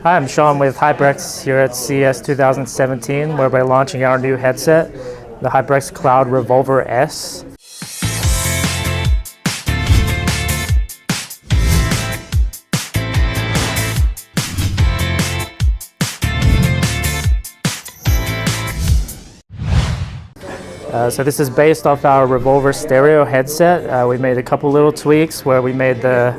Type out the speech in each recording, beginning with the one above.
Hi, I'm Sean with HyperX here at CES 2017, where we're launching our new headset, the HyperX Cloud Revolver S. So this is based off our Revolver stereo headset. We made a couple little tweaks where we made the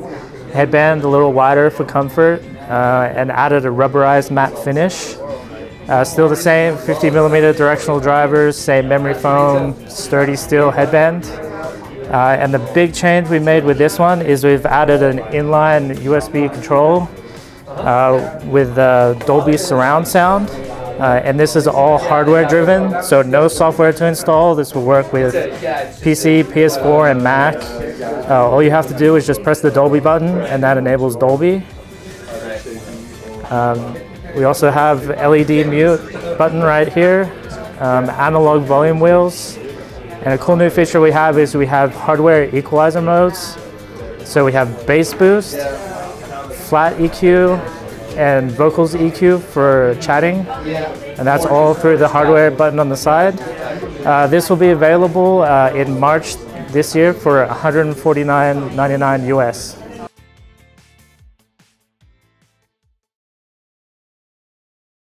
headband a little wider for comfort and added a rubberized matte finish. Still the same 50mm directional drivers, same memory foam, sturdy steel headband. And the big change we made with this one is we've added an inline USB control with Dolby surround sound. And this is all hardware driven, so no software to install. This will work with PC, PS4, and Mac. All you have to do is just press the Dolby button, and that enables Dolby. We also have LED mute button right here, analog volume wheels, and a cool new feature we have is we have hardware equalizer modes. So we have bass boost, flat EQ, and vocals EQ for chatting, and that's all through the hardware button on the side. This will be available in March this year for $149.99 US.